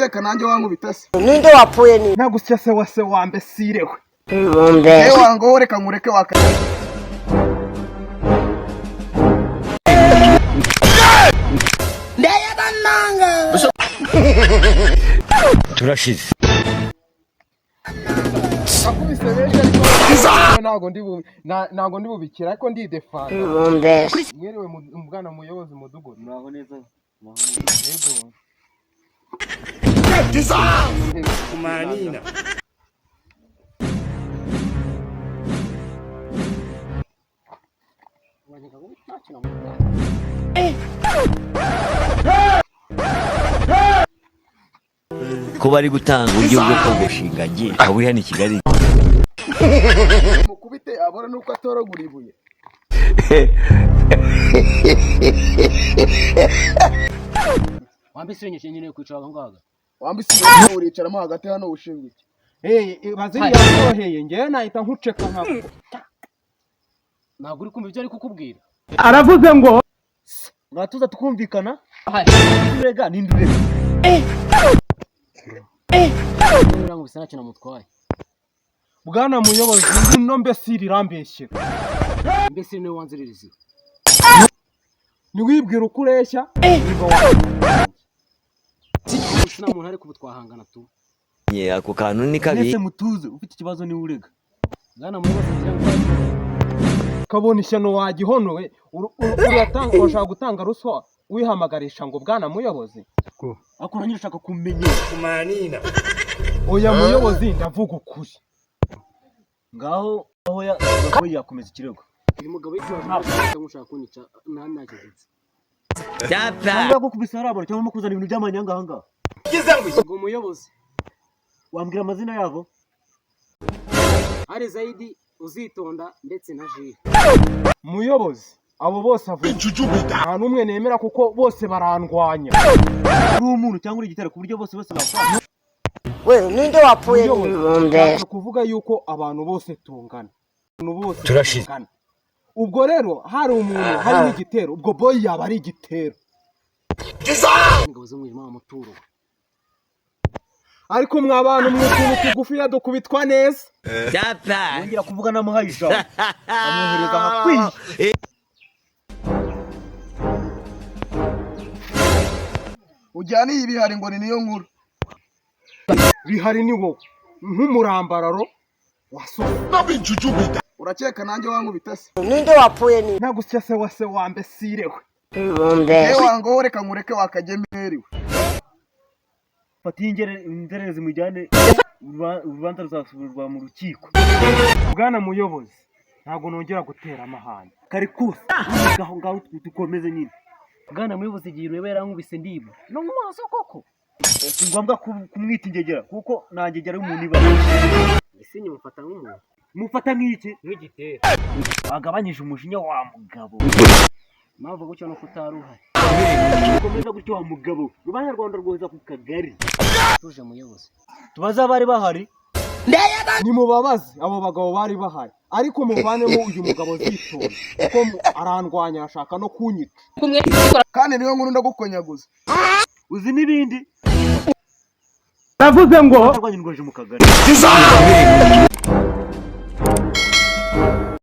urakeka nanjye wankubita se? Ninde wapfuye ni? Nagusya se wase wambe sirewe. Ngombe. Wango reka nkureke wakajya. Ndaya bananga. Turashize. Akubise benshi ariko ntago ndi bubikira ariko ndi defend. Ngombe. Mwiriwe umugana muyobozi mudugudu. Muraho neza. Yego. Kumanina. Ko bari gutanga uburyo bwo kogoshinga ngi aburi hano i Kigali. Mukubite abona nuko atoragura ibuye. Wambise nyine kwicara ngaga. Wambise uricaramo hagati hano ushinzwe iki? Baziri yaroheye ngewe nahita nkuceka nkako. Ntabwo uri kumva ibyo ari kukubwira. Aravuze ngo Uratuza tukumvikana? Urega nindurega. Urangu bisa nacyo namutwaye. Bwana muyobozi no mbese rirambeshyira. Mbese niwe wanziririza. Ni wibwira ukureshya? Sina umuntu ari kubutwahangana tu. Ye ako kantu ni kabi. Nese mutuze ufite ikibazo ni urega. Bwana muyobozi ngira ngo kabona ishyano wagihonowe uratanga urashaka gutanga ruswa wihamagarisha ngo bwana muyobozi. Akora nyine ushaka kumenya. Kumanina. Oya muyobozi ndavuga ukuri. Ngaho aho yakomeza ikirego. Uyu mugabo yitwa ushaka kunyica ntakigeze. Dapa. Ngo kubisa harabora cyangwa kuzana ibintu by'amanyanga hanga. Ngo muyobozi. Wambwira amazina yabo? Ari Zaidi Uzitonda ndetse na Jire. Muyobozi abo bose avuga nta numwe nemera kuko bose barandwanya. Uri umuntu cyangwa uri igitero ku buryo bose bakwana. We ninde wapfuye ni? Ngombe. Kuvuga yuko abantu bose tungana. Abantu bose turashize. Ubwo rero hari umuntu hari n'igitero ubwo boy yaba ari igitero. Ingabo zo mwirima amuturo. Ariko mwabana mwukuntu tugufi yadukubitwa neza. Dapa. Ngira kuvuga namuhayisha. Amwohereza hakwiye. Ujyana ibihari ngo ni niyo nkuru. Bihari ni wowe nk'umurambararo wasohoka. Urakeka nanjye wankubita se? Ninde wapfuye ni? Nagusya se wase wambe sirewe. Ngombe. Wango reka nkureke wakagemeriwe. Fata ingererezi mujyane urubanza ruzasubirwa mu rukiko. Bwana muyobozi ntago nongera gutera amahane. Kari kusa ngaho tukomeze nyine. Bwana muyobozi igihe ureba yarankubise ndiba. No mu maso koko. Si ngombwa kumwita ingegera kuko nangegera umuntu iba. Ese nyumufata nk'umuntu. Mufata nk'iki? Nk'igitero. Wagabanyije umujinya wa mugabo. Mpamvu gutyo no kutaruhari. Komeza gutyo wa mugabo. Rubanya Rwanda rwoza ku kagari. Tuje muyobozi. Tubaza bari bahari. Ni mubabazi abo bagabo bari bahari. Ariko muvanemo uyu mugabo Zitonda kuko arandwanya ashaka no kunyica. Kandi niyo nkuru ndagukonyaguza. Uzi n'ibindi? Navuze ngo arwanya indwaje mu kagari.